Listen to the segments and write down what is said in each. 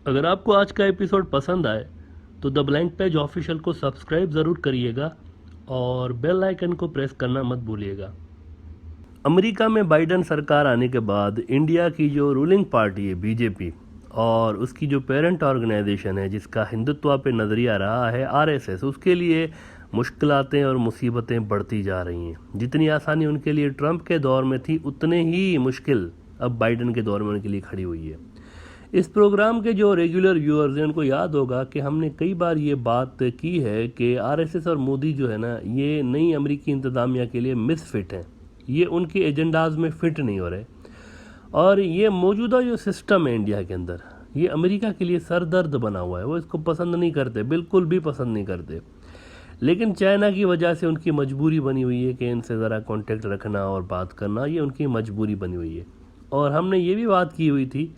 अगर आपको आज का एपिसोड पसंद आए तो द ब्लैंक पेज ऑफिशियल को सब्सक्राइब ज़रूर करिएगा और बेल आइकन को प्रेस करना मत भूलिएगा। अमेरिका में बाइडेन सरकार आने के बाद इंडिया की जो रूलिंग पार्टी है बीजेपी और उसकी जो पेरेंट ऑर्गेनाइजेशन है जिसका हिंदुत्व पे नज़रिया रहा है आरएसएस, उसके लिए मुश्किलातें और मुसीबतें बढ़ती जा रही हैं। जितनी आसानी उनके लिए ट्रंप के दौर में थी उतने ही मुश्किल अब बाइडेन के दौर में उनके लिए खड़ी हुई है। इस प्रोग्राम के जो रेगुलर व्यूअर्स हैं उनको याद होगा कि हमने कई बार ये बात की है कि आरएसएस और मोदी जो है ना, ये नई अमेरिकी इंतज़ामिया के लिए मिसफिट हैं। ये उनके एजेंडाज में फिट नहीं हो रहे और ये मौजूदा जो सिस्टम है इंडिया के अंदर, ये अमेरिका के लिए सरदर्द बना हुआ है। वो इसको पसंद नहीं करते, बिल्कुल भी पसंद नहीं करते। लेकिन चाइना की वजह से उनकी मजबूरी बनी हुई है कि इनसे ज़रा कांटेक्ट रखना और बात करना, ये उनकी मजबूरी बनी हुई है। और हमने ये भी बात की हुई थी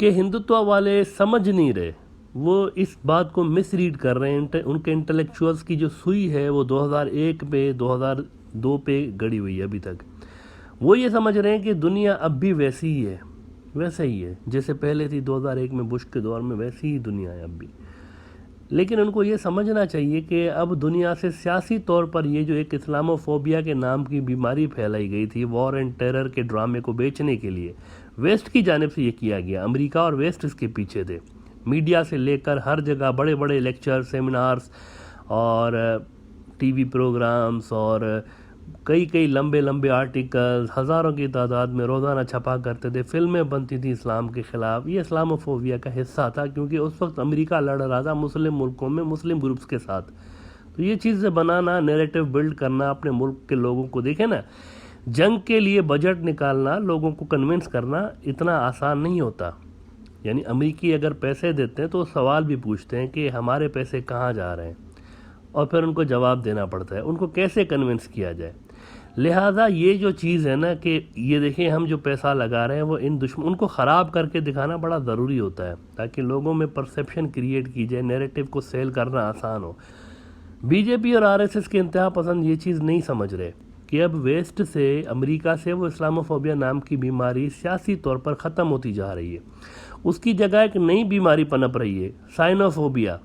कि हिंदुत्व वाले समझ नहीं रहे, वो इस बात को मिसरीड कर रहे हैं। उनके इंटेलेक्चुअल्स की जो सुई है वो 2001 पे 2002 पे गड़ी हुई है अभी तक। वो ये समझ रहे हैं कि दुनिया अब भी वैसी ही है, वैसे ही है जैसे पहले थी 2001 में बुश के दौर में, वैसी ही दुनिया है अब भी। लेकिन उनको ये समझना चाहिए कि अब दुनिया से सियासी तौर पर ये जो एक इस्लामोफोबिया के नाम की बीमारी फैलाई गई थी वॉर एंड टेरर के ड्रामे को बेचने के लिए, वेस्ट की जानिब से ये किया गया। अमेरिका और वेस्ट इसके पीछे थे। मीडिया से लेकर हर जगह बड़े बड़े लेक्चर, सेमिनार्स और टीवी प्रोग्राम्स और कई कई लंबे लंबे आर्टिकल्स हज़ारों की तादाद में रोज़ाना छपा करते थे। फिल्में बनती थी इस्लाम के ख़िलाफ़। ये इस्लामोफोबिया का हिस्सा था क्योंकि उस वक्त अमेरिका लड़ रहा था मुस्लिम मुल्कों में मुस्लिम ग्रुप्स के साथ। तो ये चीज़ें बनाना, नैरेटिव बिल्ड करना, अपने मुल्क के लोगों को, देखें ना, जंग के लिए बजट निकालना, लोगों को कन्विंस करना इतना आसान नहीं होता। यानी अमेरिकी अगर पैसे देते हैं तो सवाल भी पूछते हैं कि हमारे पैसे कहाँ जा रहे हैं, और फिर उनको जवाब देना पड़ता है, उनको कैसे कन्विंस किया जाए। लिहाजा ये जो चीज़ है ना कि ये देखिए हम जो पैसा लगा रहे हैं वो इन दुश्मन, उनको ख़राब करके दिखाना बड़ा ज़रूरी होता है ताकि लोगों में परसेप्शन क्रिएट की जाए, नैरेटिव को सेल करना आसान हो। बीजेपी और आरएसएस के इंतहा पसंद ये चीज़ नहीं समझ रहे कि अब वेस्ट से, अमेरिका से वो इस्लामोफोबिया नाम की बीमारी सियासी तौर पर ख़त्म होती जा रही है। उसकी जगह एक नई बीमारी पनप रही है, साइनोफोबिया।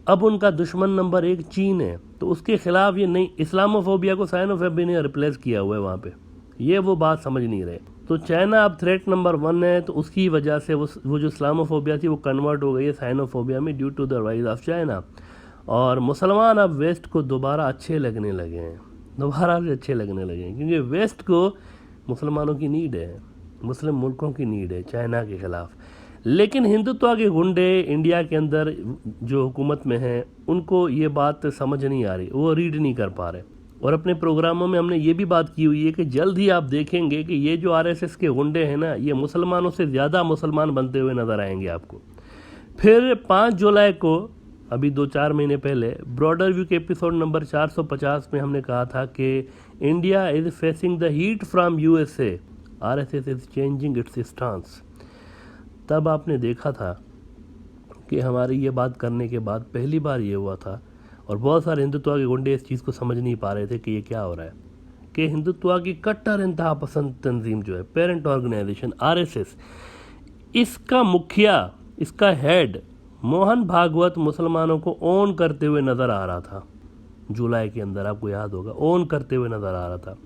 अब उनका दुश्मन नंबर 1 चीन है, तो उसके खिलाफ ये नई इस्लामोफोबिया को साइनोफोबिया ने रिप्लेस किया हुआ है वहाँ पे। ये वो बात समझ नहीं रहे। तो चाइना अब थ्रेट नंबर 1 है, तो उसकी वजह से वो जो इस्लामोफोबिया थी वो कन्वर्ट हो गई है साइनोफोबिया में due to the rise of China. और मुसलमान अब वेस्ट को दोबारा अच्छे लगने लगे हैं, दोबारा से अच्छे लगने लगे हैं, क्योंकि वेस्ट को मुसलमानों की नीड है, मुस्लिम मुल्कों की नीड है चाइना के ख़िलाफ़। लेकिन हिंदुत्व के गुंडे इंडिया के अंदर जो हुकूमत में हैं उनको ये बात समझ नहीं आ रही, वो रीड नहीं कर पा रहे। और अपने प्रोग्रामों में हमने ये भी बात की हुई है कि जल्द ही आप देखेंगे कि ये जो आरएसएस के गुंडे हैं ना, ये मुसलमानों से ज़्यादा मुसलमान बनते हुए नज़र आएंगे आपको। फिर 5 जुलाई को, अभी 2-4 महीने पहले, ब्रॉडर व्यू के एपिसोड नंबर 450 में हमने कहा था कि India is facing the heat from USA, RSS is changing it's stance. तब आपने देखा था कि हमारी ये बात करने के बाद पहली बार ये हुआ था, और बहुत सारे हिंदुत्व के गुंडे इस चीज़ को समझ नहीं पा रहे थे कि ये क्या हो रहा है, कि हिंदुत्व की कट्टर इंतहा पसंद तंजीम जो है पेरेंट ऑर्गेनाइजेशन आरएसएस, इसका मुखिया, इसका हेड मोहन भागवत मुसलमानों को ओन करते हुए नज़र आ रहा था। जुलाई के अंदर आपको याद होगा, ओन करते हुए नज़र आ रहा था।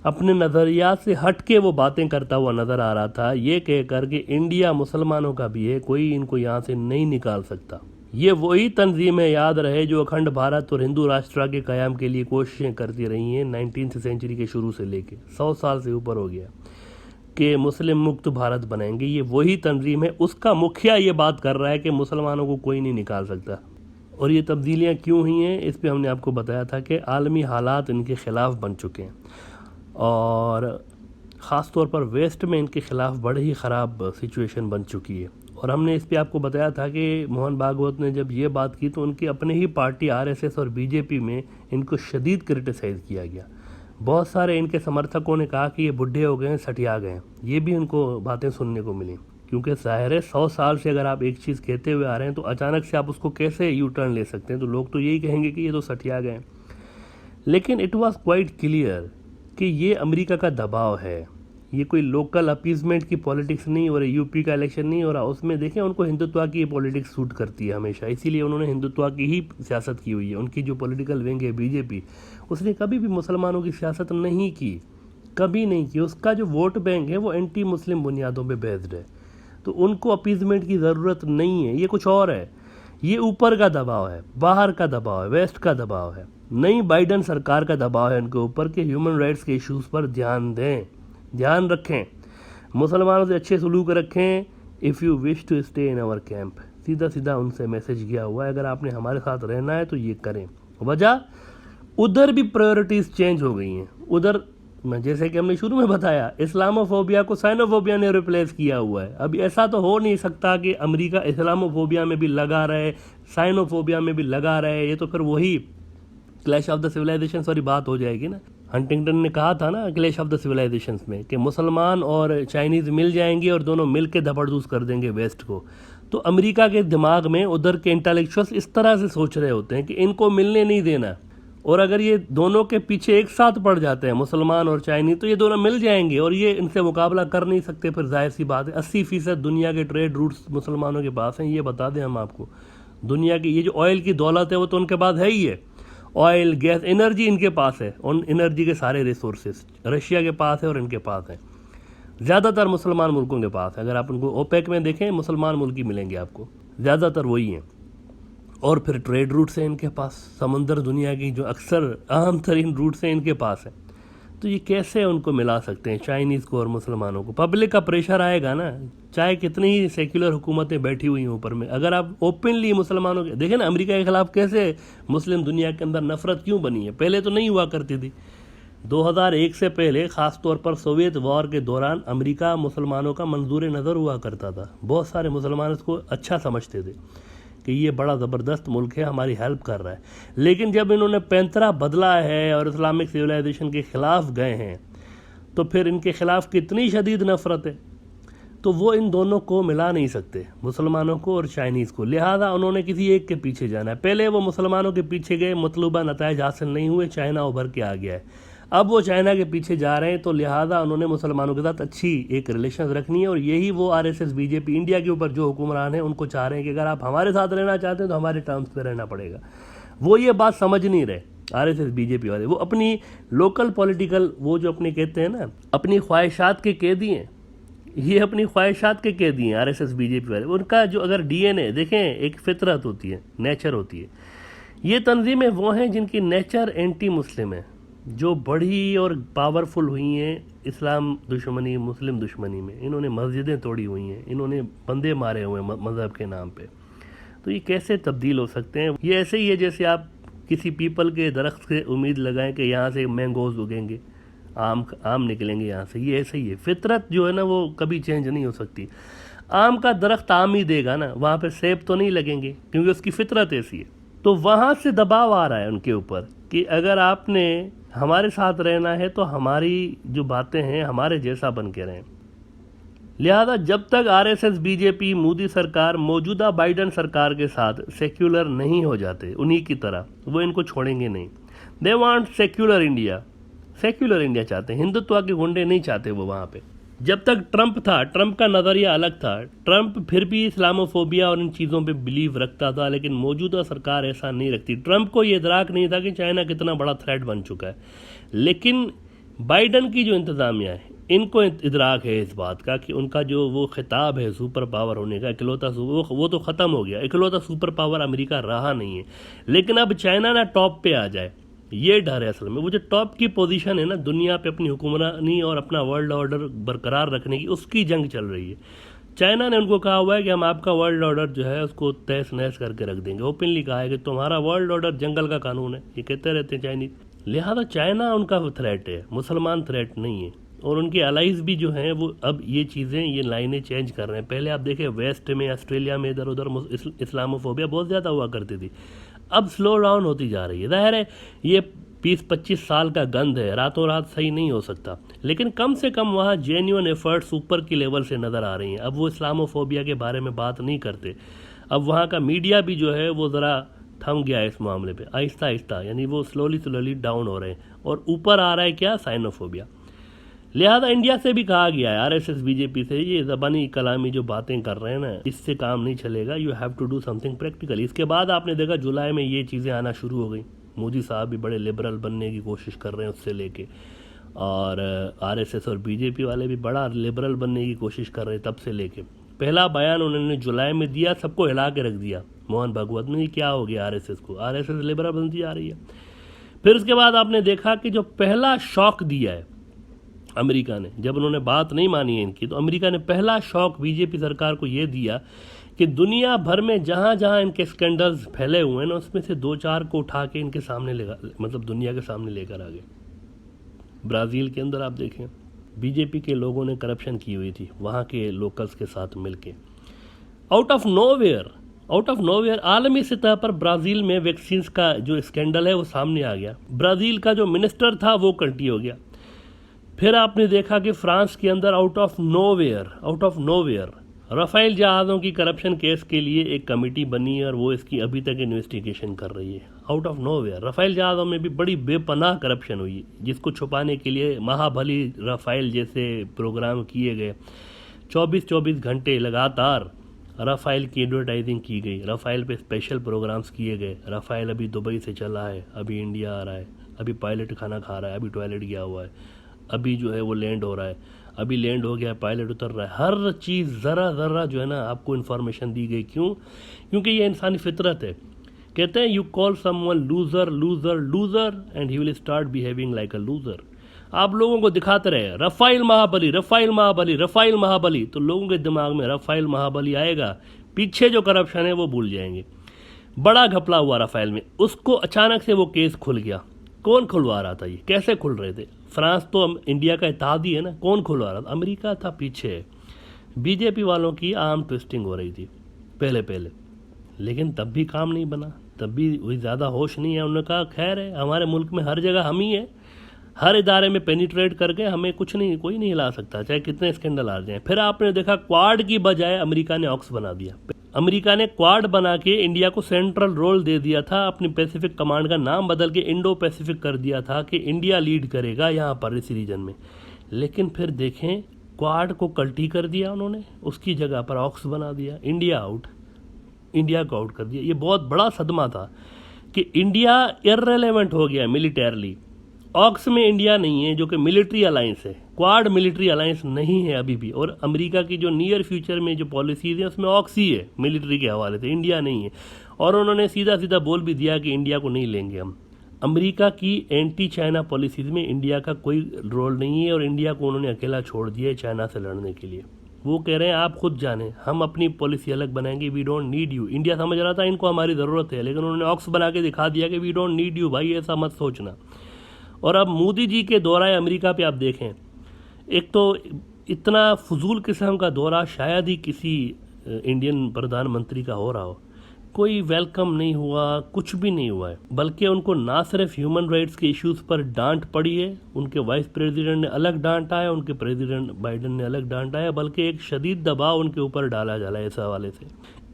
अपने नज़रियात से हट के वो बातें करता हुआ नज़र आ रहा था, ये कहकर कि इंडिया मुसलमानों का भी है, कोई इनको यहाँ से नहीं निकाल सकता। ये वही तंजीम है, याद रहे, जो अखंड भारत और हिंदू राष्ट्र के क़याम के लिए कोशिशें करती रही हैं 19th सेंचुरी के शुरू से लेके 100 साल से ऊपर हो गया कि मुस्लिम मुक्त भारत बनाएंगे। ये वही तंजीम है, उसका मुखिया ये बात कर रहा है कि मुसलमानों को कोई नहीं निकाल सकता। और ये तब्दीलियाँ क्यों हुई हैं, इस पर हमने आपको बताया था कि आलमी हालात इनके ख़िलाफ़ बन चुके हैं और ख़ास तौर पर वेस्ट में इनके ख़िलाफ़ बड़ी ही ख़राब सिचुएशन बन चुकी है। और हमने इस पे आपको बताया था कि मोहन भागवत ने जब ये बात की तो उनकी अपने ही पार्टी आरएसएस और बीजेपी में इनको शदीद क्रिटिसाइज़ किया गया। बहुत सारे इनके समर्थकों ने कहा कि ये बुढ़े हो गए हैं, सठिया गए हैं। ये भी उनको बातें सुनने को मिली, क्योंकि ज़ाहिर है 100 साल से अगर आप एक चीज़ कहते हुए आ रहे हैं तो अचानक से आप उसको कैसे यू टर्न ले सकते हैं। तो लोग तो यही कहेंगे कि ये तो सठिया गए। लेकिन इट वॉज क्वाइट क्लियर कि ये अमेरिका का दबाव है, ये कोई लोकल अपीजमेंट की पॉलिटिक्स नहीं हो रही, यूपी का इलेक्शन नहीं हो रहा, उसमें देखें उनको हिंदुत्व की पॉलिटिक्स सूट करती है हमेशा, इसीलिए उन्होंने हिंदुत्व की ही सियासत की हुई है। उनकी जो पॉलिटिकल विंग है बीजेपी, उसने कभी भी मुसलमानों की सियासत नहीं की, कभी नहीं की। उसका जो वोट बैंक है वो एंटी मुस्लिम बुनियादों पे बेस्ड है, तो उनको अपीजमेंट की ज़रूरत नहीं है। ये कुछ और है, ये ऊपर का दबाव है, बाहर का दबाव है, वेस्ट का दबाव है, नई बाइडन सरकार का दबाव है उनके ऊपर कि ह्यूमन राइट्स के इश्यूज़ पर ध्यान दें, ध्यान रखें, मुसलमानों से अच्छे सलूक रखें। If you wish to stay in our camp, सीधा सीधा उनसे मैसेज गया हुआ है, अगर आपने हमारे साथ रहना है तो ये करें। वजह, उधर भी प्रायोरिटीज़ चेंज हो गई हैं। उधर जैसे कि हमने शुरू में बताया, इस्लामोफोबिया को साइनोफोबिया ने रिप्लेस किया हुआ है। अब ऐसा तो हो नहीं सकता कि अमेरिका इस्लामोफोबिया में भी लगा रहे, साइनोफोबिया में भी लगा रहे, ये तो फिर वही क्लैश ऑफ द सिविलाइजेशंस वाली बात हो जाएगी ना। हंटिंगटन ने कहा था ना क्लैश ऑफ द सिविलाइजेशंस में कि मुसलमान और चाइनीज़ मिल जाएंगे और दोनों मिल के धपड़धूस कर देंगे वेस्ट को। तो अमेरिका के दिमाग में उधर के इंटेलेक्चुअल्स इस तरह से सोच रहे होते हैं कि इनको मिलने नहीं देना, और अगर ये दोनों के पीछे एक साथ पड़ जाते हैं मुसलमान और चाइनीज, तो ये दोनों मिल जाएंगे और ये इनसे मुकाबला कर नहीं सकते। फिर जाहिर सी बात है 80% दुनिया के ट्रेड रूट्स मुसलमानों के पास हैं, ये बता दें हम आपको। दुनिया की ये जो ऑयल की दौलत है वो तो उनके पास है ही है, ऑयल गैस एनर्जी इनके पास है, उन एनर्जी के सारे रिसोर्सेज रशिया के पास है और इनके पास है, ज़्यादातर मुसलमान मुल्कों के पास है। अगर आप उनको ओपेक में देखें, मुसलमान मुल्क ही मिलेंगे आपको, ज़्यादातर वही हैं। और फिर ट्रेड रूट्स हैं इनके पास, समंदर दुनिया की जो अक्सर अहम तरीन रूट्स हैं इनके पास है। तो ये कैसे उनको मिला सकते हैं चाइनीज़ को और मुसलमानों को? पब्लिक का प्रेशर आएगा ना, चाहे कितनी ही सेक्युलर हुकूमतें बैठी हुई हैं ऊपर में। अगर आप ओपनली मुसलमानों के देखें ना, अमेरिका के खिलाफ कैसे मुस्लिम दुनिया के अंदर नफरत क्यों बनी है, पहले तो नहीं हुआ करती थी। 2001 से पहले ख़ास तौर पर सोवियत वॉर के दौरान अमेरिका मुसलमानों का मंजूर नज़र हुआ करता था। बहुत सारे मुसलमान इसको अच्छा समझते थे कि ये बड़ा ज़बरदस्त मुल्क है, हमारी हेल्प कर रहा है। लेकिन जब इन्होंने पैंतरा बदला है और इस्लामिक सिविलाइजेशन के ख़िलाफ़ गए हैं, तो फिर इनके ख़िलाफ़ कितनी शदीद नफ़रत है। तो वो इन दोनों को मिला नहीं सकते, मुसलमानों को और चाइनीज़ को। लिहाजा उन्होंने किसी एक के पीछे जाना है। पहले वो मुसलमानों के पीछे गए, मतलूबा नताइज हासिल नहीं हुए, चाइना उभर के आ गया है। अब वो चाइना के पीछे जा रहे हैं, तो लिहाजा उन्होंने मुसलमानों के साथ अच्छी एक रिलेशन रखनी है। और यही वो आरएसएस बीजेपी इंडिया के ऊपर जो हुक्मरान हैं उनको चाह रहे हैं कि अगर आप हमारे साथ रहना चाहते हैं तो हमारे टर्म्स पे रहना पड़ेगा। वो ये बात समझ नहीं रहे आरएसएस बीजेपी वाले। वो अपनी लोकल पॉलिटिकल, वो जो अपने कहते हैं ना, अपनी ख्वाहिशात के कैदी हैं। ये अपनी ख्वाहिशात के कैदी हैं आरएसएस बीजेपी वाले। उनका जो अगर डीएनए देखें, एक फितरत होती है, नेचर होती है। ये तंजीमें वो हैं जिनकी नेचर एंटी मुस्लिम है, जो बड़ी और पावरफुल हुई हैं इस्लाम दुश्मनी, मुस्लिम दुश्मनी में। इन्होंने मस्जिदें तोड़ी हुई हैं, इन्होंने बंदे मारे हुए हैं मज़हब के नाम पे। तो ये कैसे तब्दील हो सकते हैं? ये ऐसे ही है जैसे आप किसी पीपल के दरख्त से उम्मीद लगाएं कि यहाँ से मैंगोज़ उगेंगे, आम निकलेंगे यहाँ से। ये ऐसे ही है, फितरत जो है ना वो कभी चेंज नहीं हो सकती। आम का दरख्त आम ही देगा ना, वहाँ पे सेब तो नहीं लगेंगे, क्योंकि उसकी फितरत ऐसी है। तो वहाँ से दबाव आ रहा है उनके ऊपर कि अगर आपने हमारे साथ रहना है तो हमारी जो बातें हैं हमारे जैसा बन के रहें। लिहाजा जब तक आरएसएस बीजेपी मोदी सरकार मौजूदा बाइडन सरकार के साथ सेक्युलर नहीं हो जाते उन्हीं की तरह, वो इनको छोड़ेंगे नहीं। They want secular India, secular India चाहते हैं, हिंदुत्व के गुंडे नहीं चाहते वो वहाँ पे। जब तक ट्रंप था, ट्रंप का नज़रिया अलग था। ट्रंप फिर भी इस्लामोफोबिया और इन चीज़ों पे बिलीव रखता था, लेकिन मौजूदा सरकार ऐसा नहीं रखती। ट्रंप को ये इदराक नहीं था कि चाइना कितना बड़ा थ्रेट बन चुका है, लेकिन बाइडन की जो इंतज़ामिया है इनको इदराक है इस बात का कि उनका जो वो खिताब है सुपर पावर होने का, इकलौता वो तो ख़त्म हो गया। इकलौता सुपर पावर अमेरिका रहा नहीं है, लेकिन अब चाइना ना टॉप पे आ जाए, ये डर है असल में। वो जो टॉप की पोजीशन है ना दुनिया पे अपनी हुक्मरानी और अपना वर्ल्ड ऑर्डर बरकरार रखने की, उसकी जंग चल रही है। चाइना ने उनको कहा हुआ है कि हम आपका वर्ल्ड ऑर्डर जो है उसको तहस नहस करके रख देंगे। ओपनली कहा है कि तुम्हारा वर्ल्ड ऑर्डर जंगल का कानून है, ये कहते रहते हैं चाइनीज। लिहाजा चाइना उनका थ्रेट है, मुसलमान थ्रेट नहीं है। और उनके अलाइज भी जो हैं वो अब ये चीज़ें, ये लाइनें चेंज कर रहे हैं। पहले आप देखें वेस्ट में, ऑस्ट्रेलिया में इधर उधर इस्लामोफोबिया बहुत ज़्यादा हुआ करती थी, अब स्लो डाउन होती जा रही है। ज़ाहिर है ये 20-25 साल का गंद है, रातों रात सही नहीं हो सकता, लेकिन कम से कम वहाँ जेन्युइन एफर्ट्स ऊपर की लेवल से नज़र आ रही हैं। अब वो इस्लामोफोबिया के बारे में बात नहीं करते। अब वहाँ का मीडिया भी जो है वो ज़रा थम गया है इस मामले पे, आहिस्ता आहिस्ता, यानी वो स्लोली डाउन हो रहे हैं। और ऊपर आ रहा है क्या? साइनोफोबिया। लिहाजा इंडिया से भी कहा गया है, आरएसएस बीजेपी से, ये ज़बानी कलामी जो बातें कर रहे हैं ना, इससे काम नहीं चलेगा, you have to do something practical. इसके बाद आपने देखा जुलाई में ये चीज़ें आना शुरू हो गई, मोदी साहब भी बड़े लिबरल बनने की कोशिश कर रहे हैं उससे लेके, और आरएसएस और बीजेपी वाले भी बड़ा लिबरल बनने की कोशिश कर रहे हैं तब से लेके। पहला बयान उन्होंने जुलाई में दिया, सबको हिला के रख दिया मोहन भागवत ने, क्या हो गया आरएसएस को, आरएसएस लिबरल बनती जा रही है। फिर उसके बाद आपने देखा कि जो पहला शॉक दिया है अमेरिका ने, जब उन्होंने बात नहीं मानी है इनकी, तो अमेरिका ने पहला शॉक बीजेपी सरकार को ये दिया कि दुनिया भर में जहाँ जहाँ इनके स्कैंडल्स फैले हुए हैं ना, उसमें से 2-4 को उठा के इनके सामने मतलब दुनिया के सामने लेकर आ गए। ब्राज़ील के अंदर आप देखें, बीजेपी के लोगों ने करप्शन की हुई थी वहाँ के लोकल्स के साथ मिलके। आउट ऑफ नोवेयर आलमी सतह पर ब्राज़ील में वैक्सीन्स का जो स्कैंडल है वो सामने आ गया। ब्राज़ील का जो मिनिस्टर था वो कल्टी हो गया। फिर आपने देखा कि फ्रांस के अंदर आउट ऑफ नोवेयर राफेल जहाज़ों की करप्शन केस के लिए एक कमेटी बनी और वो इसकी अभी तक इन्वेस्टिगेशन कर रही है। आउट ऑफ नोवेयर राफेल जहाज़ों में भी बड़ी बेपनाह करप्शन हुई, जिसको छुपाने के लिए महाबली राफेल जैसे प्रोग्राम किए गए। 24-24 घंटे लगातार राफेल की एडवर्टाइजिंग की गई, राफेल पे स्पेशल प्रोग्राम्स किए गए। राफेल अभी दुबई से चला है, अभी इंडिया आ रहा है, अभी पायलट खाना खा रहा है, अभी टॉयलेट गया हुआ है, अभी जो है वो लैंड हो रहा है, अभी लैंड हो गया, पायलट उतर रहा है। हर चीज़ ज़रा जो है ना आपको इन्फॉर्मेशन दी गई। क्यों? क्योंकि ये इंसानी फितरत है। कहते हैं you call someone loser and he will start behaving like a loser. आप लोगों को दिखाते रहे राफेल महाबली, तो लोगों के दिमाग में राफेल महाबली आएगा, पीछे जो करप्शन है वो भूल जाएंगे। बड़ा घपला हुआ राफेल में, उसको अचानक से वो केस खुल गया। कौन खुलवा रहा था? ये कैसे खुल रहे थे? फ्रांस तो इंडिया का इत्तेहादी है ना, कौन खुलवा रहा था? अमेरिका था पीछे। बीजेपी वालों की आर्म ट्विस्टिंग हो रही थी पहले, लेकिन तब भी काम नहीं बना, तब भी वही ज़्यादा होश नहीं है। उन्होंने कहा खैर है, हमारे मुल्क में हर जगह हम ही है, हर इदारे में पेनिट्रेट करके हमें कोई नहीं हिला सकता, चाहे कितने स्कैंडल आ जाएं। फिर आपने देखा क्वाड की बजाय अमेरिका ने ऑक्स बना दिया। अमेरिका ने क्वाड बना के इंडिया को सेंट्रल रोल दे दिया था, अपनी पैसिफिक कमांड का नाम बदल के इंडो पैसिफिक कर दिया था कि इंडिया लीड करेगा यहाँ पर इस रीजन में। लेकिन फिर देखें क्वाड को कल्टी कर दिया उन्होंने, उसकी जगह पर ऑक्स बना दिया, इंडिया को आउट कर दिया। ये बहुत बड़ा सदमा था कि इंडिया इररिलेवेंट हो गया मिलिटरली। ऑक्स में इंडिया नहीं है जो कि मिलिट्री अलायंस है, क्वाड मिलिट्री अलायंस नहीं है अभी भी। और अमेरिका की जो नियर फ्यूचर में जो पॉलिसीज है उसमें ऑक्स ही है मिलिट्री के हवाले से, इंडिया नहीं है। और उन्होंने सीधा बोल भी दिया कि इंडिया को नहीं लेंगे हम। अमेरिका की एंटी चाइना पॉलिसीज में इंडिया का कोई रोल नहीं है और इंडिया को उन्होंने अकेला छोड़ दिया है चाइना से लड़ने के लिए। वो कह रहे हैं आप खुद जाने, हम अपनी पॉलिसी अलग बनाएंगे, we don't need you. India समझ रहा था इनको हमारी ज़रूरत है, लेकिन उन्होंने ऑक्स बना के दिखा दिया कि वी डोंट नीड यू भाई, ऐसा मत सोचना। और अब मोदी जी के दौरा अमेरिका पे आप देखें, एक तो इतना फजूल किस्म का दौरा शायद ही किसी इंडियन प्रधानमंत्री का हो रहा हो। कोई वेलकम नहीं हुआ, कुछ भी नहीं हुआ है, बल्कि उनको ना सिर्फ ह्यूमन राइट्स के इश्यूज पर डांट पड़ी है, उनके वाइस प्रेसिडेंट ने अलग डांटा है, उनके प्रेसिडेंट बाइडेन ने अलग डांटा है, बल्कि एक शदीद दबाव उनके ऊपर डाला जा रहा है इस हवाले से।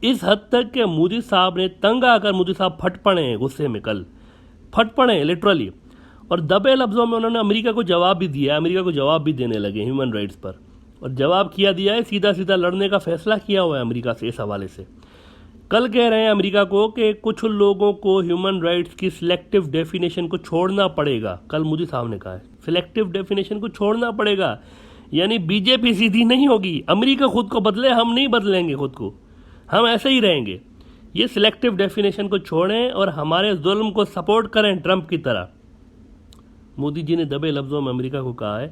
इस हद तक कि मोदी साहब ने तंग आकर, मोदी साहब फट पड़े हैं गुस्से में, कल फट पड़े हैं लिटरली, और दबे लफ्ज़ों में उन्होंने अमेरिका को जवाब भी दिया, अमेरिका को जवाब भी देने लगे ह्यूमन राइट्स पर। और जवाब किया दिया है, सीधा लड़ने का फैसला किया हुआ है अमेरिका से इस हवाले से। कल कह रहे हैं अमेरिका को कि कुछ लोगों को ह्यूमन राइट्स की सिलेक्टिव डेफिनेशन को छोड़ना पड़ेगा। कल मोदी साहब ने कहा है सिलेक्टिव डेफिनेशन को छोड़ना पड़ेगा, यानी बीजेपी सीधी नहीं होगी, अमेरिका खुद को बदले, हम नहीं बदलेंगे खुद को, हम ऐसे ही रहेंगे। ये सिलेक्टिव डेफिनेशन को छोड़ें और हमारे जुल्म को सपोर्ट करें ट्रंप की तरह। मोदी जी ने दबे लफ्ज़ों में अमेरिका को कहा है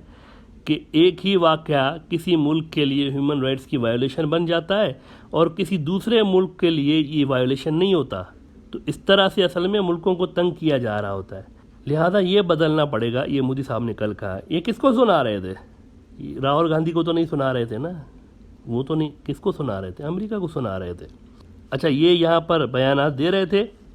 कि एक ही वाक़या किसी मुल्क के लिए ह्यूमन राइट्स की वायोलेशन बन जाता है और किसी दूसरे मुल्क के लिए ये वायोलेशन नहीं होता। तो इस तरह से असल में मुल्कों को तंग किया जा रहा होता है, लिहाजा ये बदलना पड़ेगा। ये मोदी साहब ने कल कहा। ये किसको सुना रहे थे? राहुल गांधी को तो नहीं सुना रहे थे ना, वो तो नहीं, किसको सुना रहे थे? अमेरिका को सुना रहे थे। अच्छा, ये यहाँ पर बयान दे रहे थे,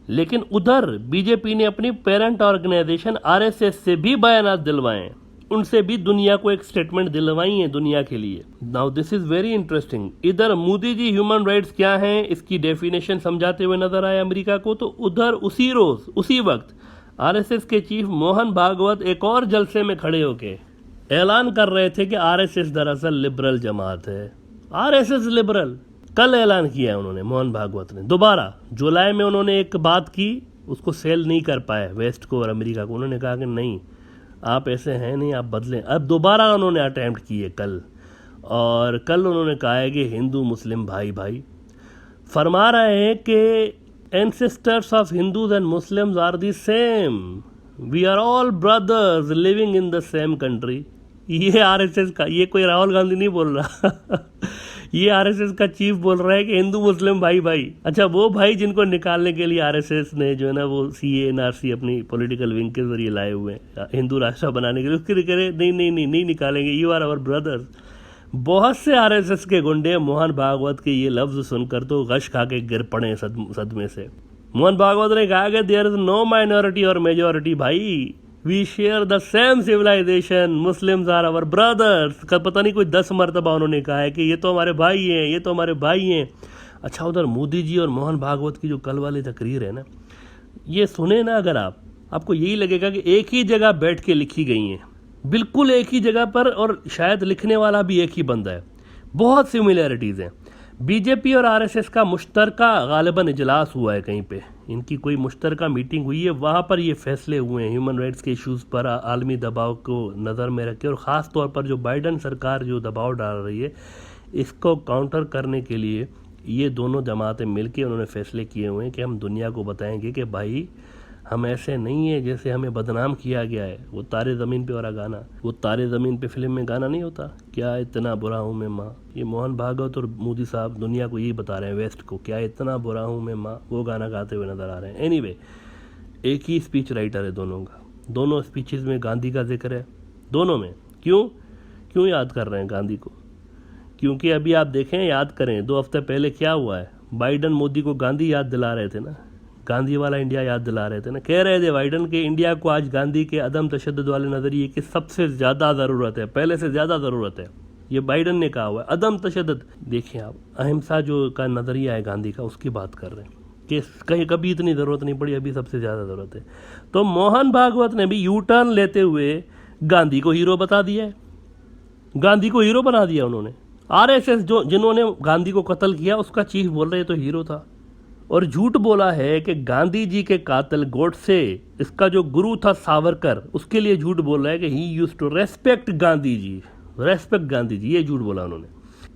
लेकिन उधर बीजेपी ने अपनी पेरेंट ऑर्गेनाइजेशन आरएसएस से भी बयान दिलवाए, उनसे भी दुनिया को एक स्टेटमेंट दिलवाई है दुनिया के लिए। Now this is very interesting. इधर मोदी जी ह्यूमन राइट्स क्या हैं इसकी डेफिनेशन समझाते हुए नजर आए अमेरिका को, तो उधर उसी रोज उसी वक्त आरएसएस के चीफ मोहन भागवत एक और जलसे में खड़े होके ऐलान कर रहे थे कि आरएसएस दरअसल लिबरल जमात है। आरएसएस लिबरल, कल ऐलान किया है उन्होंने, मोहन भागवत ने दोबारा। जुलाई में उन्होंने एक बात की, उसको सेल नहीं कर पाए वेस्ट को और अमेरिका को। उन्होंने कहा कि नहीं, आप ऐसे हैं नहीं, आप बदलें। अब दोबारा उन्होंने अटैम्प्ट किए कल, और कल उन्होंने कहा है कि हिंदू मुस्लिम भाई भाई। फरमा रहे हैं कि ancestors of Hindus and Muslims are the same, we are all brothers living in the same country. ये आरएसएस का, ये कोई राहुल गांधी नहीं बोल रहा ये आरएसएस का चीफ बोल रहा है कि हिंदू मुस्लिम भाई भाई। अच्छा, वो भाई जिनको निकालने के लिए आरएसएस ने जो है ना वो सीए एनआरसी अपनी पॉलिटिकल विंग के जरिए लाए हुए हैं हिंदू राष्ट्र बनाने के लिए, उसके लिए नहीं नहीं नहीं नहीं निकालेंगे, यू आर आवर ब्रदर्स। बहुत से आरएसएस के गुंडे मोहन भागवत के ये लफ्ज सुनकर तो गश खा के गिर पड़े सदमे से। मोहन भागवत ने कहा कि देयर इज नो माइनॉरिटी और मेजॉरिटी भाई, we share the same civilization, Muslims are our brothers. का पता नहीं कोई 10 मरतबा उन्होंने कहा है कि ये तो हमारे भाई हैं, ये तो हमारे भाई हैं। अच्छा, उधर मोदी जी और मोहन भागवत की जो कल वाली तकरीर है ना, ये सुने ना अगर आपको यही लगेगा कि एक ही जगह बैठ के लिखी गई हैं, बिल्कुल एक ही जगह पर, और शायद लिखने वाला भी एक ही बंदा है। बहुत सिमिलैरिटीज़ हैं। बीजेपी और आरएसएस का मुश्तरका गालिबन इजलास हुआ है कहीं पे, इनकी कोई मुश्तरका मीटिंग हुई है, वहाँ पर ये फैसले हुए हैं ह्यूमन राइट्स के इश्यूज़ पर आलमी दबाव को नज़र में रखे, और ख़ास तौर पर जो बाइडन सरकार जो दबाव डाल रही है इसको काउंटर करने के लिए ये दोनों जमातें मिलकर उन्होंने फैसले किए हुए हैं कि हम दुनिया को बताएंगे कि भाई हम ऐसे नहीं है जैसे हमें बदनाम किया गया है। वो तारे ज़मीन पे वाला गाना, वो तारे ज़मीन पे फिल्म में गाना नहीं होता, क्या इतना बुरा हूँ मैं माँ, ये मोहन भागवत और मोदी साहब दुनिया को यही बता रहे हैं, वेस्ट को, क्या इतना बुरा हूँ मैं माँ, वो गाना गाते हुए नज़र आ रहे हैं। एनीवे, एक ही स्पीच राइटर है दोनों का, दोनों स्पीचेस में गांधी का जिक्र है दोनों में। क्यों याद कर रहे हैं गांधी को? क्योंकि अभी आप देखें, याद करें 2 हफ्ते पहले क्या हुआ है, बाइडन मोदी को गांधी याद दिला रहे थे ना, गांधी वाला इंडिया याद दिला रहे थे ना। कह रहे थे बाइडन के इंडिया को आज गांधी के अदम तशद्दुद वाले नज़रिए की सबसे ज़्यादा ज़रूरत है, पहले से ज़्यादा ज़रूरत है। ये बाइडन ने कहा हुआ है, अदम तशद्दुद। देखिए आप, अहिंसा जो का नज़रिया है गांधी का, उसकी बात कर रहे हैं कि कहीं कभी इतनी ज़रूरत नहीं पड़ी, अभी सबसे ज़्यादा ज़रूरत है। तो मोहन भागवत ने भी यू टर्न लेते हुए गांधी को हीरो बता दिया है, गांधी को हीरो बना दिया उन्होंने। आरएसएस जिन्होंने गांधी को कत्ल किया उसका चीफ बोल रहे तो हीरो था, और झूठ बोला है कि गांधी जी के कातिल गोडसे, इसका जो गुरु था सावरकर, उसके लिए झूठ बोल रहा है कि he used to respect Gandhi ji, respect Gandhi ji, ये झूठ बोला उन्होंने।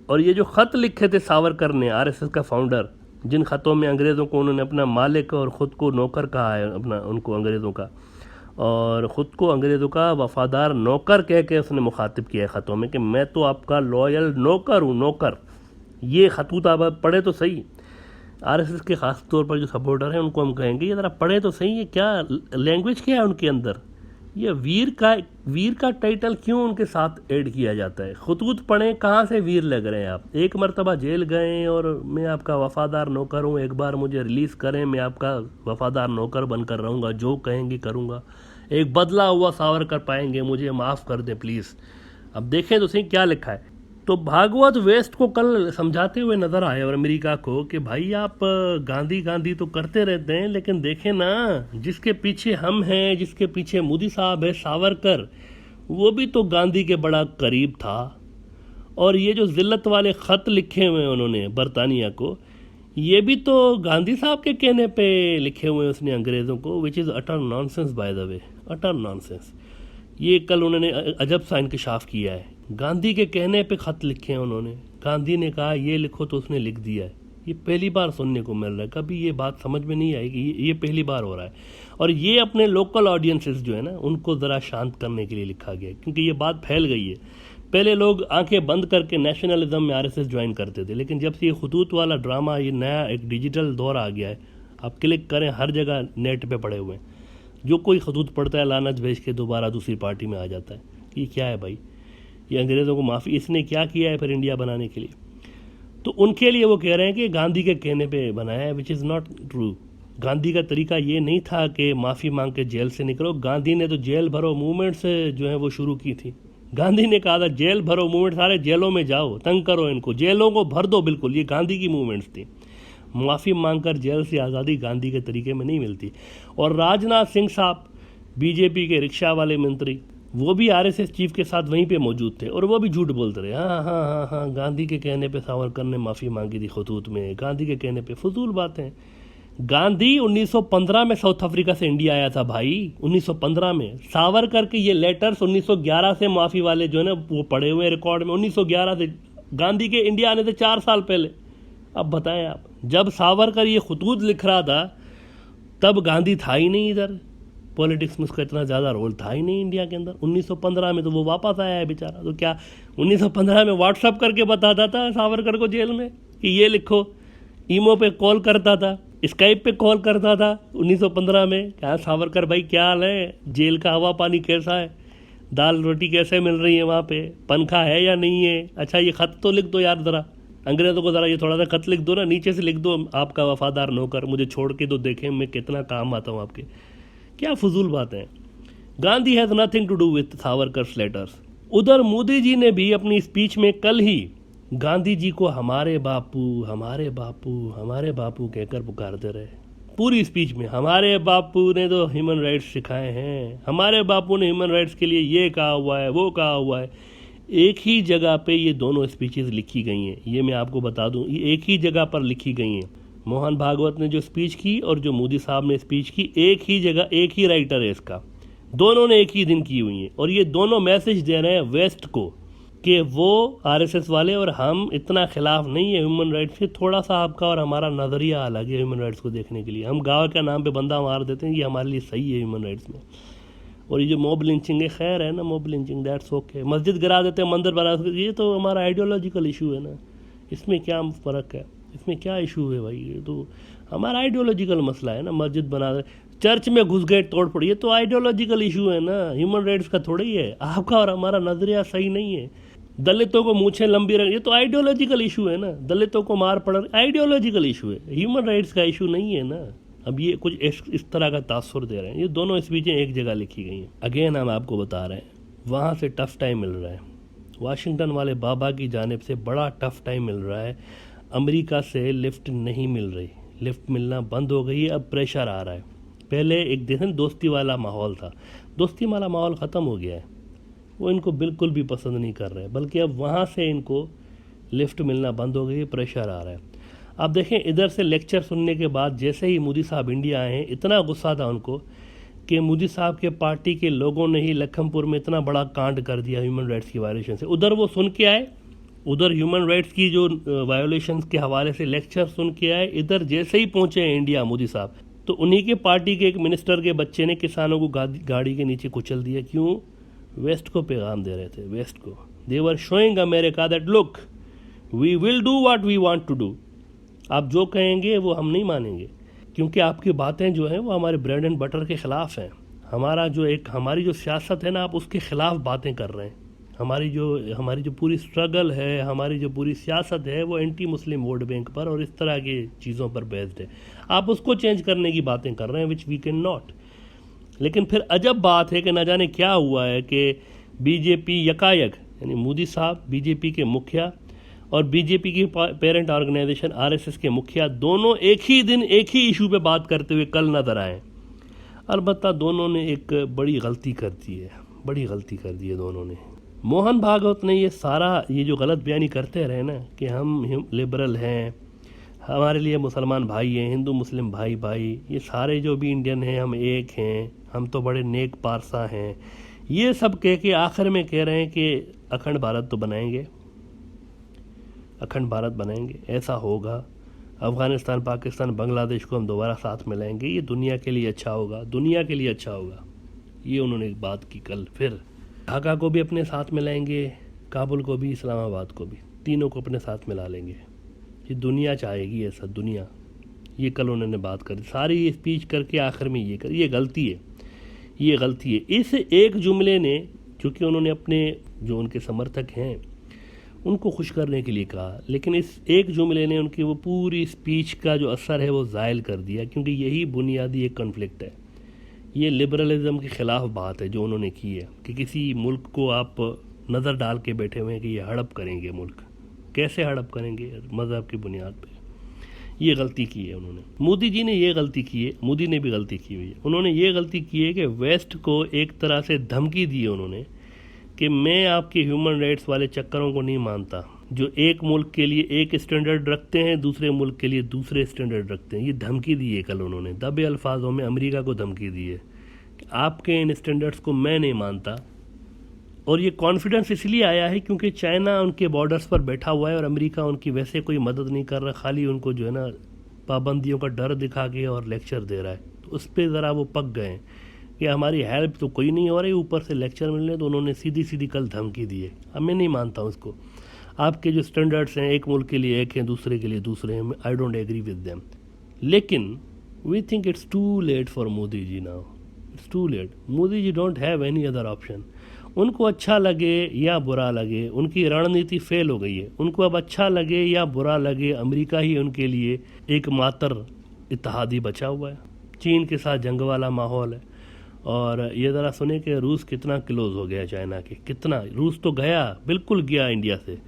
और ये जो खत लिखे थे सावरकर ने, आरएसएस का फाउंडर, जिन खतों में अंग्रेज़ों को उन्होंने अपना मालिक और ख़ुद को नौकर कहा है, अपना उनको अंग्रेज़ों का, और ख़ुद को अंग्रेज़ों का वफ़ादार नौकर कह के उसने मुखातिब किया है ख़तों में कि मैं तो आपका लॉयल नौकर हूँ, नौकर। ये खतूत आप पढ़े तो सही। आरएसएस के ख़ास तौर पर जो सपोर्टर हैं उनको हम कहेंगे ये ज़रा पढ़े तो सही, ये क्या लैंग्वेज क्या है उनके अंदर, ये वीर का टाइटल क्यों उनके साथ ऐड किया जाता है। खतूत पढ़ें, कहाँ से वीर लग रहे हैं आप। एक मरतबा जेल गए और मैं आपका वफ़ादार नौकर हूँ, एक बार मुझे रिलीज़ करें, मैं आपका वफ़ादार नौकर बनकर रहूँगा, जो कहेंगे करूँगा, एक बदला हुआ सावरकर पाएंगे, मुझे माफ़ कर दें प्लीज़। अब देखें तो सही क्या लिखा है। तो भागवत वेस्ट को कल समझाते हुए नज़र आए और अमेरिका को कि भाई आप गांधी गांधी तो करते रहते हैं, लेकिन देखें ना, जिसके पीछे हम हैं, जिसके पीछे मोदी साहब है, सावरकर, वो भी तो गांधी के बड़ा करीब था। और ये जो ज़िल्लत वाले ख़त लिखे हुए हैं उन्होंने बरतानिया को, ये भी तो गांधी साहब के कहने पे लिखे हुए हैं उसने अंग्रेज़ों को, which is utter nonsense by the way, utter nonsense. ये कल उन्होंने अजब सा इंकशाफ किया है, गांधी के कहने पे ख़त लिखे हैं उन्होंने, गांधी ने कहा ये लिखो तो उसने लिख दिया है। ये पहली बार सुनने को मिल रहा है, कभी ये बात समझ में नहीं आएगी, ये पहली बार हो रहा है। और ये अपने लोकल ऑडियंसेस जो है ना, उनको ज़रा शांत करने के लिए लिखा गया, क्योंकि ये बात फैल गई है। पहले लोग आंखें बंद करके नेशनलिज्म में आरएसएस ज्वाइन करते थे, लेकिन जब से ये खतूत वाला ड्रामा, ये नया एक डिजिटल दौर आ गया है, आप क्लिक करें, हर जगह नेट पे पड़े हुए हैं, जो कोई खतूत पढ़ता है लानत भेज के दोबारा दूसरी पार्टी में आ जाता है। ये क्या है भाई, ये अंग्रेज़ों को माफ़ी, इसने क्या किया है फिर इंडिया बनाने के लिए। तो उनके लिए वो कह रहे हैं कि गांधी के कहने पे बनाया है, which is not true. Gandhi का तरीका ये नहीं था कि माफ़ी मांग के जेल से निकलो। गांधी ने तो जेल भरो मूवमेंट से जो है वो शुरू की थी। गांधी ने कहा था जेल भरो मूवमेंट, सारे जेलों में जाओ, तंग करो इनको, जेलों को भर दो, बिल्कुल। ये गांधी की मूवमेंट्स थी। माफ़ी मांगकर जेल से आज़ादी गांधी के तरीके में नहीं मिलती। और राजनाथ सिंह साहब, बीजेपी के रिक्शा वाले मंत्री, वो भी आरएसएस चीफ के साथ वहीं पे मौजूद थे और वो भी झूठ बोलते रहे। हाँ हाँ हाँ हाँ, गांधी के कहने पे सावरकर ने माफ़ी मांगी थी खतूत में, गांधी के कहने पे। फजूल बातें। गांधी 1915 में साउथ अफ्रीका से इंडिया आया था भाई, 1915 में। सावरकर के ये लेटर्स 1911 से माफ़ी वाले जो है ना वो पड़े हुए रिकॉर्ड में, 1911 से। गांधी के इंडिया आने से 4 साल पहले। अब बताएं आप, जब सावरकर ये खतूत लिख रहा था तब गांधी था ही नहीं इधर, पॉलिटिक्स में उसका इतना ज़्यादा रोल था ही नहीं इंडिया के अंदर। 1915 में तो वो वापस आया है बेचारा। तो क्या 1915 में व्हाट्सअप करके बताता था सावरकर को जेल में कि ये लिखो? ईमो पे कॉल करता था, स्काइप पे कॉल करता था 1915 में। क्या सावरकर भाई क्या हाल है, जेल का हवा पानी कैसा है, दाल रोटी कैसे मिल रही है वहाँ पे, पंखा है या नहीं है? अच्छा ये ख़त तो लिख दो यार ज़रा, अंग्रेज़ों को ज़रा ये थोड़ा सा खत लिख दो ना, नीचे से लिख दो आपका वफादार नौकर, मुझे छोड़ के तो देखें मैं कितना काम आता हूँ आपके। क्या फजूल बात है। Gandhi has nothing to do with Savarkar's letters. उधर मोदी जी ने भी अपनी स्पीच में कल ही गांधी जी को हमारे बापू हमारे बापू हमारे बापू कहकर पुकारते रहे। पूरी स्पीच में हमारे बापू ने तो ह्यूमन राइट्स सिखाए हैं, हमारे बापू ने ह्यूमन राइट्स के लिए ये कहा हुआ है वो कहा हुआ है। एक ही जगह पे ये दोनों स्पीचेस लिखी गई हैं, ये मैं आपको बता दूं, ये एक ही जगह पर लिखी गई हैं। मोहन भागवत ने जो स्पीच की और जो मोदी साहब ने स्पीच की, एक ही जगह, एक ही राइटर है इसका, दोनों ने एक ही दिन की हुई हैं। और ये दोनों मैसेज दे रहे हैं वेस्ट को कि वो आरएसएस वाले और हम इतना खिलाफ नहीं है ह्यूमन राइट्स के, थोड़ा सा आपका और हमारा नज़रिया अलग है ह्यूमन राइट्स को देखने के लिए। हम गाँव के नाम पे बंदा मार देते हैं, ये हमारे लिए सही है ह्यूमन राइट्स में। और ये जो मॉब लिंचिंग है, खैर है ना, मॉब लिंचिंग दैट्स ओके। मस्जिद गिरा देते हैं, मंदिर बना देते हैं, ये तो हमारा आइडियोलॉजिकल इशू है ना, इसमें क्या फ़र्क है, इसमें क्या इशू है भाई? ये तो हमारा आइडियोलॉजिकल मसला है ना। मस्जिद बना दे, चर्च में घुस गए तोड़ फोड़, ये तो आइडियोलॉजिकल इशू है ना, ह्यूमन राइट्स का थोड़ा ही है। आपका और हमारा नज़रिया सही नहीं है। दलितों को मूछें लंबी रख, ये तो आइडियोलॉजिकल इशू है ना। दलितों को मार पड़, आइडियोलॉजिकल इशू है, ह्यूमन राइट्स का इशू नहीं है ना। अब ये कुछ इस तरह का तासुर दे रहे हैं। ये दोनों स्पीचें एक जगह लिखी गई हैं। अगेन हम आपको बता रहे हैं, वहाँ से टफ टाइम मिल रहा है। वाशिंगटन वाले बाबा की जानिब से बड़ा टफ टाइम मिल रहा है। अमेरिका से लिफ्ट नहीं मिल रही, लिफ्ट मिलना बंद हो गई है। अब प्रेशर आ रहा है। पहले एक दिन दोस्ती वाला माहौल था, दोस्ती वाला माहौल ख़त्म हो गया है। वो इनको बिल्कुल भी पसंद नहीं कर रहे, बल्कि अब वहाँ से इनको लिफ्ट मिलना बंद हो गई है, प्रेशर आ रहा है। आप देखें, इधर से लेक्चर सुनने के बाद जैसे ही मोदी साहब इंडिया आए हैं, इतना गुस्सा था उनको कि मोदी साहब के पार्टी के लोगों ने ही लखनपुर में इतना बड़ा कांड कर दिया ह्यूमन राइट्स की वायलेशन से। उधर वो सुन के आए, उधर ह्यूमन राइट्स की जो वायोलेशंस के हवाले से लेक्चर सुन के आए। इधर जैसे ही पहुंचे इंडिया मोदी साहब, तो उन्हीं के पार्टी के एक मिनिस्टर के बच्चे ने किसानों को गाड़ी के नीचे कुचल दिया। क्यों? वेस्ट को पैगाम दे रहे थे, वेस्ट को। They were showing America that look we will do what we want to do. आप जो कहेंगे वो हम नहीं मानेंगे, क्योंकि आपकी बातें जो हैं वो हमारे ब्रेड एंड बटर के ख़िलाफ़ हैं। हमारी जो सियासत है ना, आप उसके ख़िलाफ़ बातें कर रहे हैं। हमारी जो पूरी स्ट्रगल है, हमारी जो पूरी सियासत है, वो एंटी मुस्लिम वोट बैंक पर और इस तरह की चीज़ों पर बेस्ड है। आप उसको चेंज करने की बातें कर रहे हैं, विच वी कैन नॉट। लेकिन फिर अजब बात है कि न जाने क्या हुआ है कि बीजेपी यकायक, यानी मोदी साहब, बीजेपी के मुखिया और बीजेपी की पेरेंट ऑर्गेनाइजेशन आरएसएस के मुखिया, दोनों एक ही दिन एक ही इशू पे बात करते हुए कल नजर आए। अलबत्ता दोनों ने एक बड़ी गलती कर दी है, बड़ी गलती कर दी है दोनों ने। मोहन भागवत ने ये जो गलत बयानी करते रहे ना कि हम लिबरल हैं, हमारे लिए मुसलमान भाई हैं, हिंदू मुस्लिम भाई भाई, ये सारे जो भी इंडियन हैं हम एक हैं, हम तो बड़े नेक पारसा हैं, ये सब कह के आखिर में कह रहे हैं कि अखंड भारत तो बनाएंगे, अखंड भारत बनाएंगे, ऐसा होगा, अफ़गानिस्तान पाकिस्तान बांग्लादेश को हम दोबारा साथ मिलाएंगे, ये दुनिया के लिए अच्छा होगा, दुनिया के लिए अच्छा होगा। ये उन्होंने एक बात की कल। फिर ढाका को भी अपने साथ मिलाएंगे, काबुल को भी, इस्लामाबाद को भी, तीनों को अपने साथ मिला लेंगे। ये दुनिया चाहेगी ऐसा, दुनिया। ये कल उन्होंने बात करी, सारी स्पीच करके आखिर में ये कर, ये गलती है, ये गलती है। इस एक जुमले ने, चूँकि उन्होंने अपने जो उनके समर्थक हैं उनको खुश करने के लिए कहा, लेकिन इस एक जुमले ने उनकी वो पूरी स्पीच का जो असर है वो ज़ायल कर दिया, क्योंकि यही बुनियादी एक कॉन्फ्लिक्ट है। ये लिबरलिज़म के ख़िलाफ़ बात है जो उन्होंने की है कि किसी मुल्क को आप नज़र डाल के बैठे हुए हैं कि ये हड़प करेंगे मुल्क। कैसे हड़प करेंगे? मज़हब की बुनियाद पे। ये गलती की है उन्होंने। मोदी जी ने ये गलती की है, मोदी ने भी गलती की हुई है। उन्होंने ये गलती की है कि वेस्ट को एक तरह से धमकी दी है उन्होंने कि मैं आपके ह्यूमन राइट्स वाले चक्करों को नहीं मानता, जो एक मुल्क के लिए एक स्टैंडर्ड रखते हैं, दूसरे मुल्क के लिए दूसरे स्टैंडर्ड रखते हैं। ये धमकी दी है कल उन्होंने, दबे अल्फाजों में अमेरिका को धमकी दी है कि आपके इन स्टैंडर्ड्स को मैं नहीं मानता। और ये कॉन्फिडेंस इसलिए आया है क्योंकि चाइना उनके बॉर्डर्स पर बैठा हुआ है और अमेरिका उनकी वैसे कोई मदद नहीं कर रहा, खाली उनको जो है ना पाबंदियों का डर दिखा के और लेक्चर दे रहा है। तो उस पर ज़रा वो पक गए हैं कि हमारी हेल्प तो कोई नहीं हो रही, ऊपर से लेक्चर मिल रहे। तो उन्होंने सीधी सीधी कल धमकी दी है। अब मैं नहीं मानता हूँ उसको। आपके जो स्टैंडर्ड्स हैं एक मुल्क के लिए एक हैं, दूसरे के लिए दूसरे हैं, I don't agree with them. लेकिन we think it's too late for Modi ji now, it's too late. Modi ji don't have any other option. उनको अच्छा लगे या बुरा लगे, उनकी रणनीति फेल हो गई है। उनको अब अच्छा लगे या बुरा लगे, अमेरिका ही उनके लिए एकमात्र इत्तेहादी बचा हुआ है। चीन के साथ जंग वाला माहौल है। और ये ज़रा सुने कि रूस कितना क्लोज हो गया चाइना के, कितना। रूस तो गया, बिल्कुल गया इंडिया से।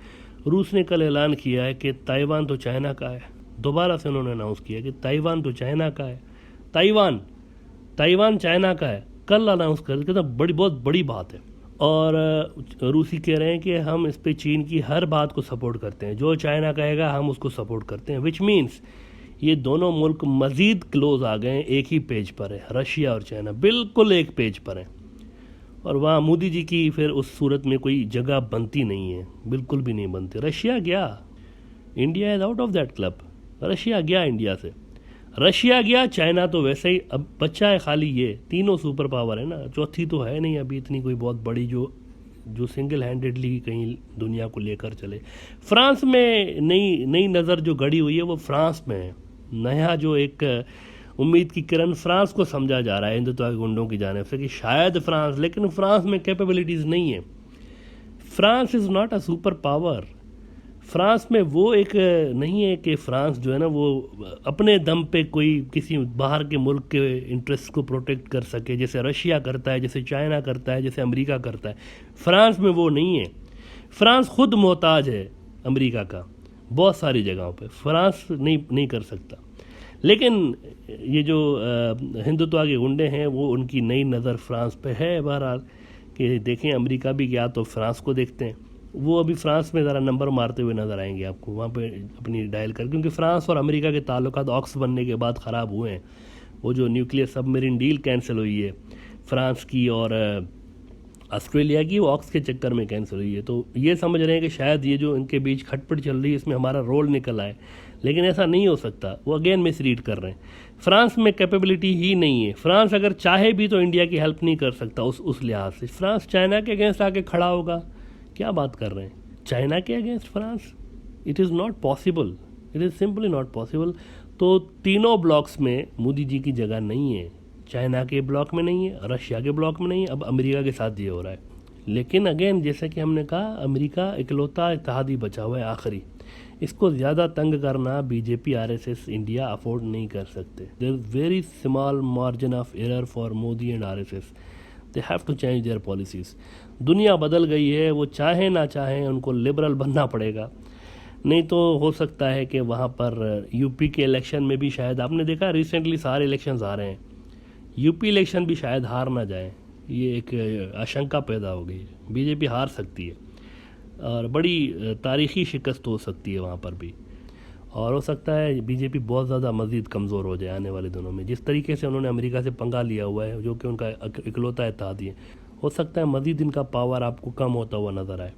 रूस ने कल ऐलान किया है कि ताइवान तो चाइना का है। दोबारा से उन्होंने अनाउंस किया कि ताइवान तो चाइना का है। ताइवान चाइना का है, कल अनाउंस कर दिया। बहुत बड़ी बात है। और रूसी कह रहे हैं कि हम इस पे चीन की हर बात को सपोर्ट करते हैं, जो चाइना कहेगा हम उसको सपोर्ट करते हैं। विच मीन्स ये दोनों मुल्क मज़ीद क्लोज आ गए हैं, एक ही पेज पर है। रशिया और चाइना बिल्कुल एक पेज पर हैं। और वहाँ मोदी जी की फिर उस सूरत में कोई जगह बनती नहीं है, बिल्कुल भी नहीं बनती। रशिया गया, India is out of that club. Russia गया इंडिया से, रशिया गया, चाइना तो वैसे ही अब बच्चा है खाली। ये तीनों सुपर पावर है ना, चौथी तो है नहीं अभी इतनी कोई बहुत बड़ी जो सिंगल हैंडेडली कहीं दुनिया को लेकर चले। फ्रांस में नई नज़र जो गड़ी हुई है वो फ्रांस में है। नया जो एक उम्मीद की किरण फ्रांस को समझा जा रहा है हिंदुत्व गुंडों की जानिब से कि शायद फ्रांस, लेकिन फ्रांस में कैपेबिलिटीज़ नहीं है। France is not a super power. France में वो एक नहीं है कि फ्रांस जो है ना वो अपने दम पे कोई किसी बाहर के मुल्क के इंटरेस्ट को प्रोटेक्ट कर सके, जैसे रशिया करता है, जैसे चाइना करता है, जैसे अमेरिका करता है। फ्रांस में वो नहीं है। फ्रांस खुद मोहताज है अमेरिका का बहुत सारी जगहों पे। फ्रांस नहीं कर सकता। लेकिन ये जो हिंदुत्व के गुंडे हैं वो, उनकी नई नज़र फ्रांस पे है बहरहाल कि देखें अमेरिका भी गया तो फ्रांस को देखते हैं। वो अभी फ्रांस में ज़रा नंबर मारते हुए नज़र आएंगे आपको वहाँ पे अपनी डायल कर, क्योंकि फ्रांस और अमेरिका के ताल्लुकात ऑक्स बनने के बाद ख़राब हुए हैं। वो जो न्यूक्लियर सबमरीन डील कैंसिल हुई है फ्रांस की और ऑस्ट्रेलिया की, वो ऑक्स के चक्कर में कैंसिल हुई है। तो ये समझ रहे हैं कि शायद ये जो इनके बीच खटपट चल रही है इसमें हमारा रोल निकल आए, लेकिन ऐसा नहीं हो सकता। वो अगेन मिसरीड कर रहे हैं। फ्रांस में कैपेबिलिटी ही नहीं है। फ्रांस अगर चाहे भी तो इंडिया की हेल्प नहीं कर सकता उस लिहाज से। फ्रांस चाइना के अगेंस्ट आके खड़ा होगा, क्या बात कर रहे हैं, चाइना के against France? It is not possible, it is simply not possible. तो तीनों ब्लॉक्स में मोदी जी की जगह नहीं है। चाइना के ब्लॉक में नहीं है, रशिया के ब्लॉक में नहीं है, अब अमेरिका के साथ ये हो रहा है। लेकिन अगेन जैसे कि हमने कहा, अमेरिका इकलौता इत्तेहादी बचा हुआ है आखिरी। इसको ज़्यादा तंग करना बीजेपी आरएसएस इंडिया अफोर्ड नहीं कर सकते। There is very small margin of error for Modi and RSS. They have to change their policies. दुनिया बदल गई है, वो चाहें ना चाहें उनको लिबरल बनना पड़ेगा। नहीं तो हो सकता है कि वहाँ पर यूपी के इलेक्शन में भी शायद, आपने देखा रिसेंटली सारे इलेक्शंस आ रहे हैं, यूपी इलेक्शन भी शायद हार ना जाए। ये एक आशंका पैदा हो गई है। बीजेपी हार सकती है और बड़ी तारीखी शिकस्त हो सकती है वहाँ पर भी। और हो सकता है बीजेपी बहुत ज़्यादा मज़ीद कमज़ोर हो जाए आने वाले दिनों में। जिस तरीके से उन्होंने अमेरिका से पंगा लिया हुआ है, जो कि उनका इकलौता इत्तेहादी है, हो सकता है मज़ीद इनका पावर आपको कम होता हुआ नज़र आए।